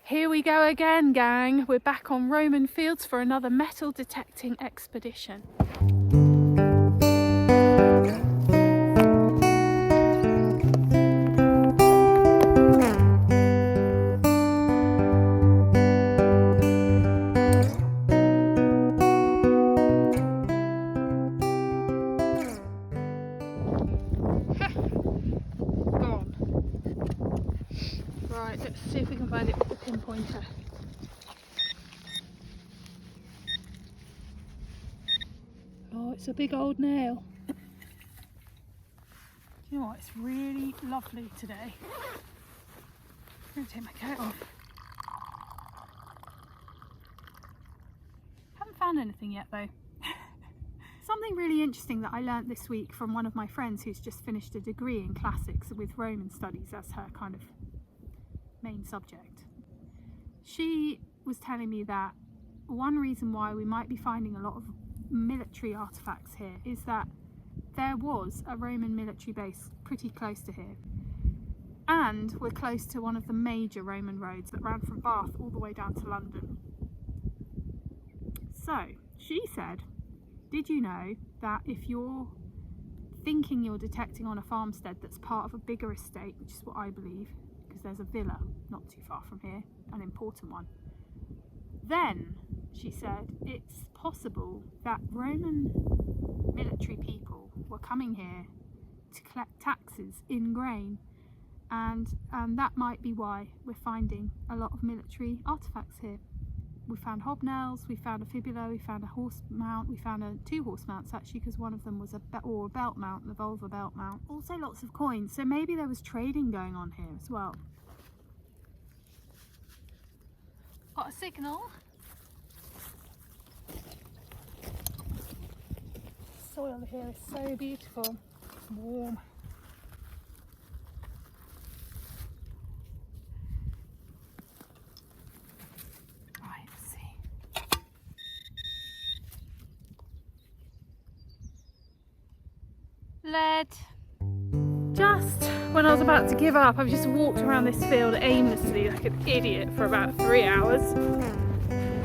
Here we go again, gang. We're back on Roman fields for another metal detecting expedition. Gone. Right, let's see if we can find it with the pinpointer. Oh, it's a big old nail. Do you know what? It's really lovely today. I'm going to take my coat off. Haven't found anything yet though. Something really interesting that I learnt this week from one of my friends who's just finished a degree in classics with Roman studies as her kind of main subject. She was telling me that one reason why we might be finding a lot of military artefacts here is that there was a Roman military base pretty close to here, and we're close to one of the major Roman roads that ran from Bath all the way down to London. So she said, did you know that if you're thinking you're detecting on a farmstead that's part of a bigger estate, which is what I believe, because there's a villa not too far from here, an important one, then she said it's possible that Roman military people were coming here to collect taxes in grain, and that might be why we're finding a lot of military artefacts here. We found hobnails, we found a fibula, we found a horse mount, we found two horse mounts actually, because one of them was a belt mount, the vulva belt mount. Also lots of coins, so maybe there was trading going on here as well. Got a signal. Soil here is so beautiful, warm. Right, let's see. Lead. Just when I was about to give up, I've just walked around this field aimlessly like an idiot for about 3 hours.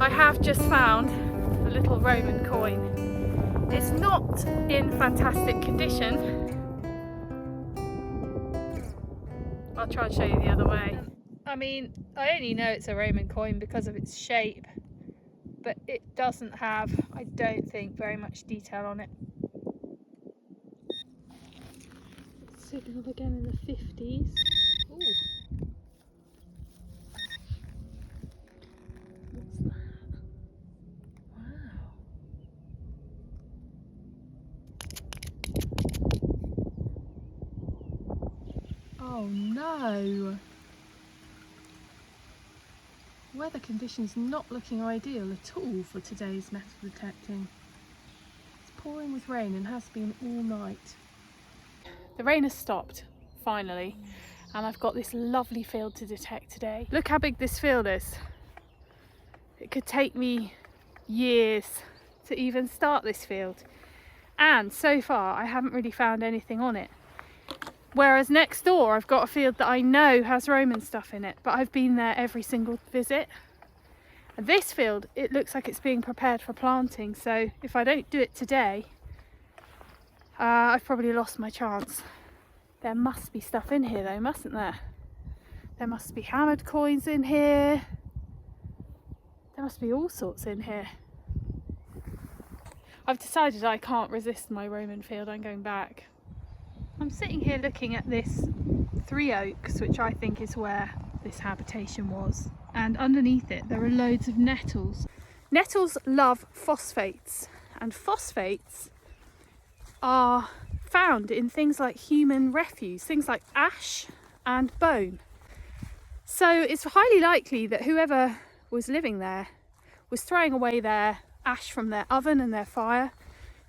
I have just found a little Roman coin. It's not in fantastic condition. I'll try and show you the other way. I mean, I only know it's a Roman coin because of its shape, but it doesn't have, I don't think, very much detail on it. Signal again in the 50s. Ooh. What's that? Wow. Oh no! Weather conditions not looking ideal at all for today's metal detecting. It's pouring with rain and has been all night. The rain has stopped, finally, and I've got this lovely field to detect today. Look how big this field is. It could take me years to even start this field, and so far I haven't really found anything on it. Whereas next door I've got a field that I know has Roman stuff in it, but I've been there every single visit. And this field, it looks like it's being prepared for planting, so if I don't do it today, I've probably lost my chance. There must be stuff in here though, mustn't there? There must be hammered coins in here. There must be all sorts in here. I've decided I can't resist my Roman field, I'm going back. I'm sitting here looking at this 3 oaks, which I think is where this habitation was. And underneath it there are loads of nettles. Nettles love phosphates, and phosphates are found in things like human refuse, things like ash and bone. So it's highly likely that whoever was living there was throwing away their ash from their oven and their fire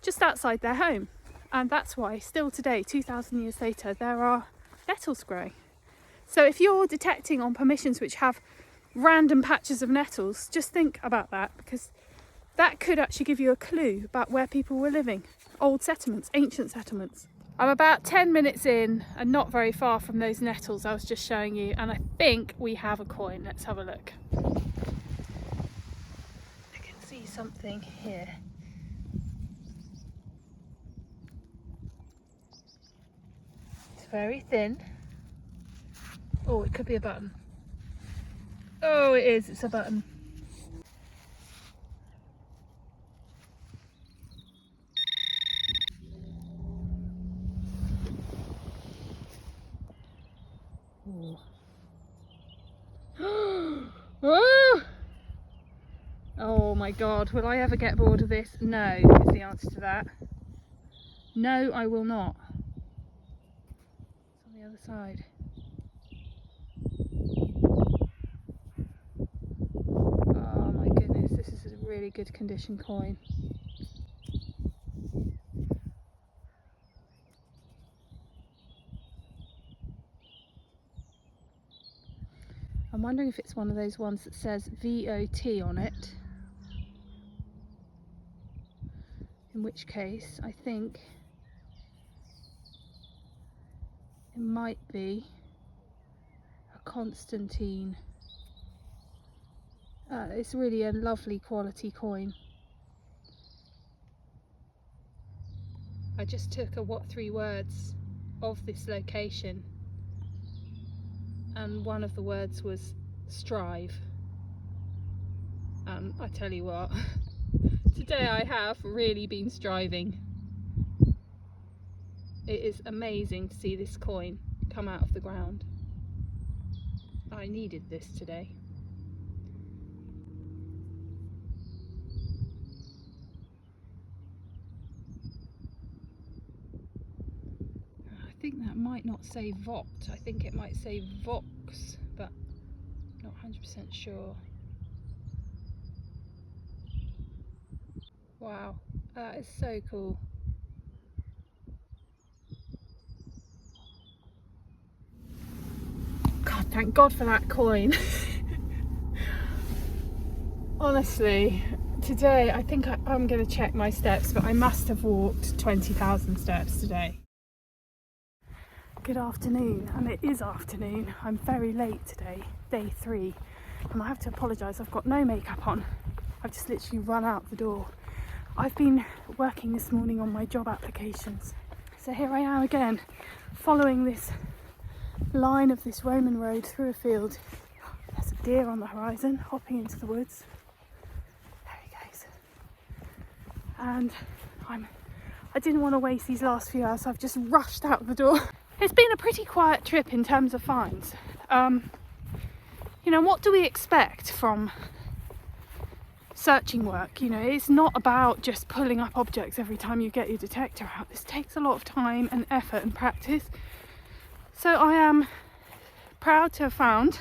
just outside their home. And that's why still today, 2,000 years later, there are nettles growing. So if you're detecting on permissions which have random patches of nettles, just think about that, because that could actually give you a clue about where people were living. Old settlements, ancient settlements. I'm about 10 minutes in and not very far from those nettles I was just showing you, and I think we have a coin. Let's have a look. I can see something here. It's very thin. Oh, it could be a button. Oh, it is, it's a button. Oh! Oh my god, will I ever get bored of this? No, is the answer to that. No, I will not. It's on the other side. Oh my goodness, this is a really good condition coin. I'm wondering if it's one of those ones that says VOT on it. In which case, I think it might be a Constantine. It's really a lovely quality coin. I just took a what 3 words of this location, and one of the words was strive. And I tell you what, today I have really been striving. It is amazing to see this coin come out of the ground. I needed this today. I think that might not say Vot, I think it might say Vox, but not 100% sure. Wow, that is so cool. God, thank God for that coin. Honestly, today I think I'm going to check my steps, but I must have walked 20,000 steps today. Good afternoon, and it is afternoon. I'm very late today, day 3, and I have to apologise, I've got no makeup on. I've just literally run out the door. I've been working this morning on my job applications. So here I am again, following this line of this Roman road through a field. There's a deer on the horizon, hopping into the woods. There he goes. And I didn't want to waste these last few hours, so I've just rushed out the door. It's been a pretty quiet trip in terms of finds. You know, what do we expect from searching work? You know, it's not about just pulling up objects every time you get your detector out. This takes a lot of time and effort and practice. So I am proud to have found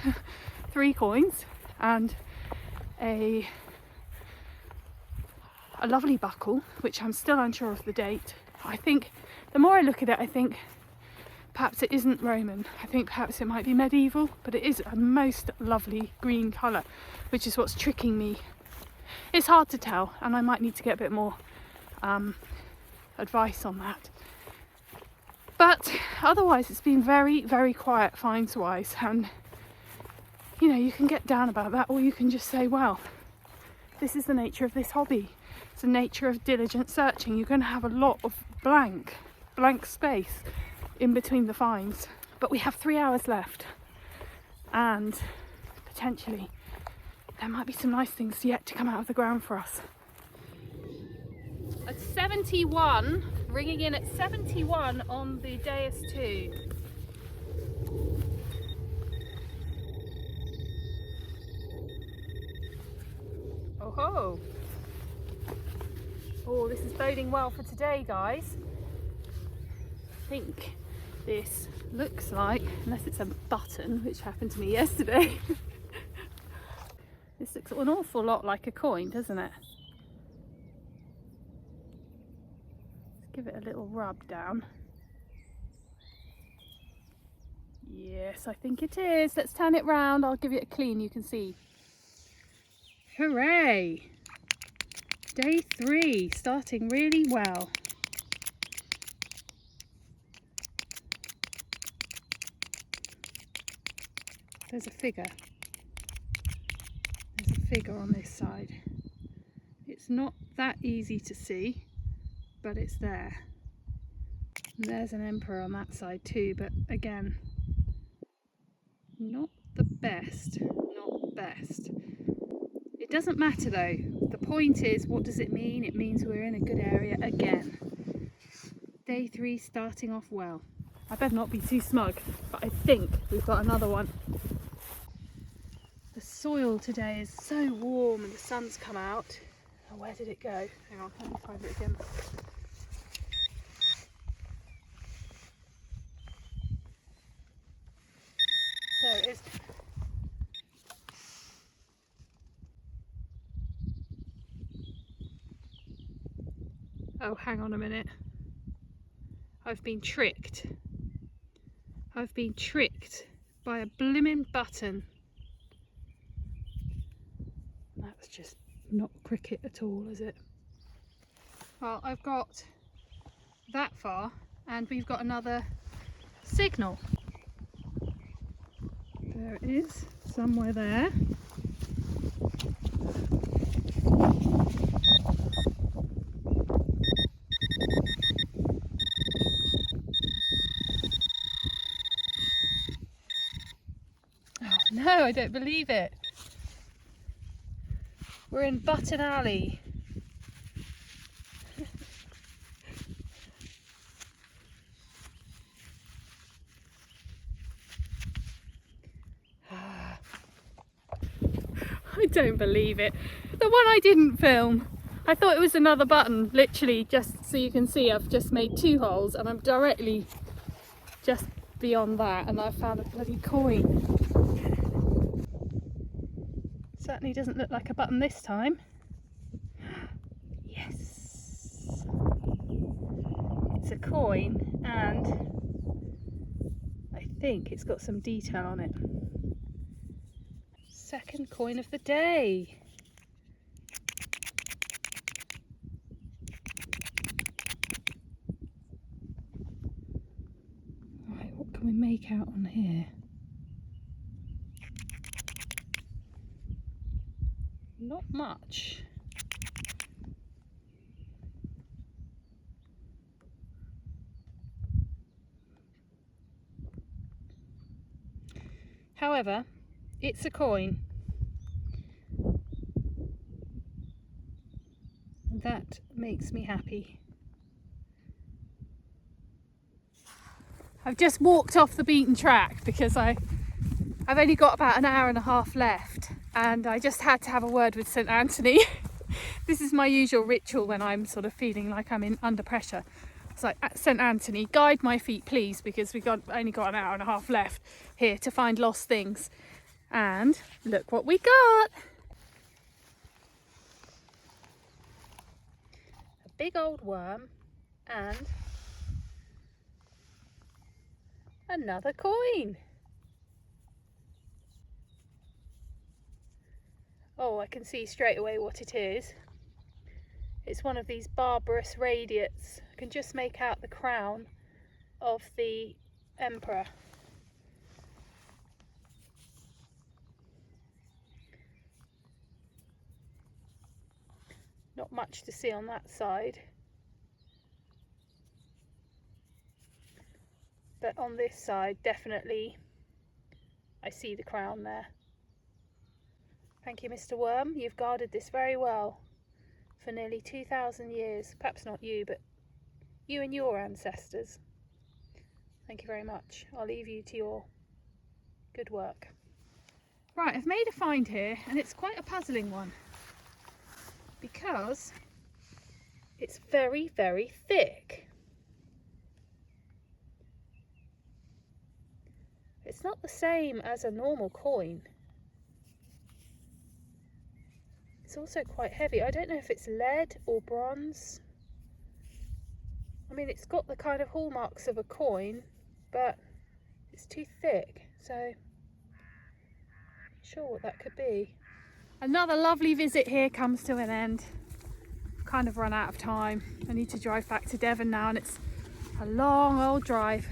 3 coins and a lovely buckle, which I'm still unsure of the date. I think the more I look at it, I think perhaps it isn't Roman. I think perhaps it might be medieval, but it is a most lovely green colour, which is what's tricking me. It's hard to tell, and I might need to get a bit more advice on that. But otherwise, it's been very, very quiet finds wise, and you know, you can get down about that, or you can just say, well, this is the nature of this hobby. It's the nature of diligent searching. You're going to have a lot of blank space in between the finds. But we have 3 hours left, and potentially there might be some nice things yet to come out of the ground for us. At 71, ringing in at 71 on the DEUS II. Oh ho! Oh, this is boding well for today, guys. I think this looks like, unless it's a button, which happened to me yesterday, this looks an awful lot like a coin, doesn't it? Let's give it a little rub down. Yes, I think it is. Let's turn it round. I'll give it a clean, you can see. Hooray! Day 3, starting really well. There's a figure. There's a figure on this side. It's not that easy to see, but it's there. And there's an emperor on that side too, but again, not the best, not the best. It doesn't matter though. The point is, what does it mean? It means we're in a good area again. Day 3 starting off well. I better not be too smug, but I think we've got another one. The soil today is so warm and the sun's come out. Oh, where did it go? Hang on, let me find it again. There it is. Oh, hang on a minute. I've been tricked. I've been tricked by a blimmin' button. That's just not cricket at all, is it? Well, I've got that far and we've got another signal. There it is, somewhere there. Oh no, I don't believe it. We're in Button Alley. I don't believe it. The one I didn't film, I thought it was another button, literally just so you can see I've just made 2 holes and I'm directly just beyond that and I've found a bloody coin. Certainly doesn't look like a button this time. Yes! It's a coin and I think it's got some detail on it. Second coin of the day. Right, what can we make out on here? Not much. However, it's a coin. That makes me happy. I've just walked off the beaten track because I've only got about an hour and a half left and I just had to have a word with St. Anthony. This is my usual ritual when I'm sort of feeling like I'm under pressure. It's like, St. Anthony, guide my feet please, because we've only got an hour and a half left here to find lost things. And look what we got! A big old worm and another coin. Oh, I can see straight away what it is. It's one of these barbarous radiates. I can just make out the crown of the emperor. Not much to see on that side. But on this side, definitely, I see the crown there. Thank you, Mr. Worm. You've guarded this very well for nearly 2,000 years. Perhaps not you, but you and your ancestors. Thank you very much. I'll leave you to your good work. Right, I've made a find here, and it's quite a puzzling one because it's very, very thick. It's not the same as a normal coin. It's also quite heavy. I don't know if it's lead or bronze. I mean, it's got the kind of hallmarks of a coin, but it's too thick, so I'm not sure what that could be. Another lovely visit here comes to an end. I've kind of run out of time. I need to drive back to Devon now, and it's a long old drive.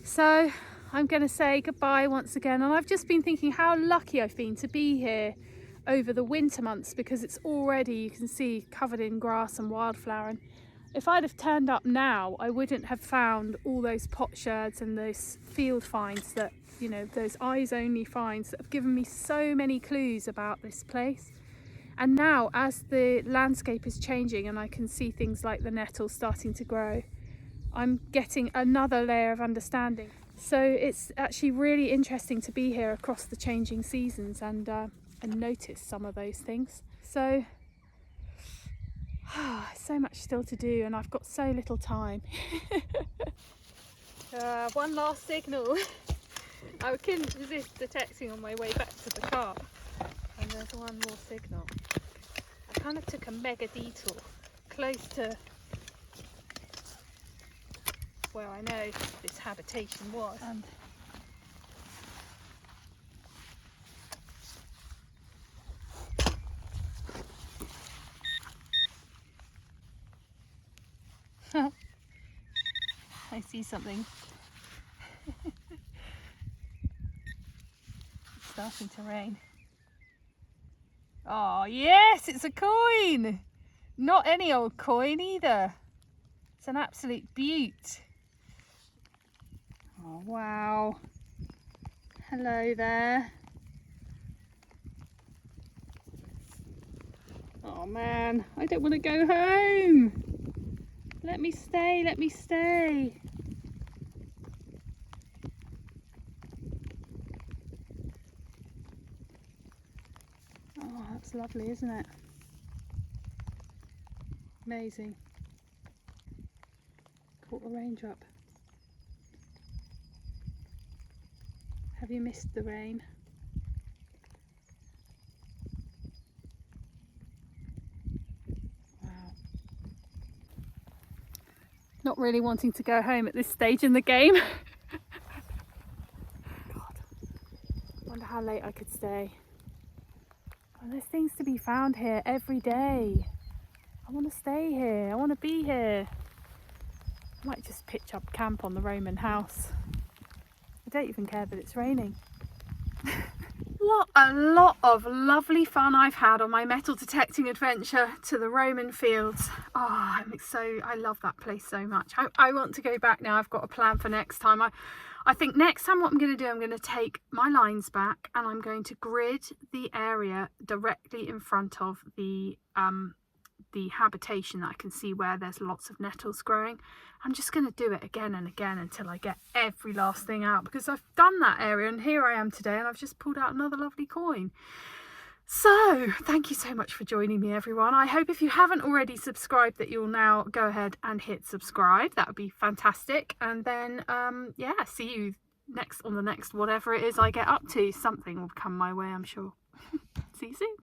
So I'm going to say goodbye once again, and I've just been thinking how lucky I've been to be here over the winter months, because it's already, you can see, covered in grass and wildflower. And if I'd have turned up now, I wouldn't have found all those potsherds and those field finds that, you know, those eyes only finds that have given me so many clues about this place. And now, as the landscape is changing and I can see things like the nettles starting to grow, I'm getting another layer of understanding. So it's actually really interesting to be here across the changing seasons and notice some of those things. So, so much still to do, and I've got so little time. One last signal. I couldn't resist detecting on my way back to the car. And there's one more signal. I kind of took a mega detour close to where I know this habitation was. And I see something. It's starting to rain. Oh yes, it's a coin! Not any old coin either. It's an absolute beaut. Oh wow. Hello there. Oh man, I don't want to go home. Let me stay, let me stay. Oh, that's lovely, isn't it? Amazing. Caught a raindrop. Have you missed the rain? Wow. Not really wanting to go home at this stage in the game. God. Wonder how late I could stay. Oh, there's things to be found here every day. I want to stay here. I want to be here. I might just pitch up camp on the Roman house. I don't even care that it's raining. A lot of lovely fun I've had on my metal detecting adventure to the Roman fields. Oh, I love that place so much. I want to go back now. I've got a plan for next time. I think next time what I'm going to do, I'm going to take my lines back and I'm going to grid the area directly in front of the habitation that I can see where there's lots of nettles growing. I'm just going to do it again and again until I get every last thing out, because I've done that area and here I am today and I've just pulled out another lovely coin. So thank you so much for joining me, everyone. I hope if you haven't already subscribed that you'll now go ahead and hit subscribe. That would be fantastic. And then yeah, see you next on the next whatever it is I get up to. Something will come my way, I'm sure. See you soon.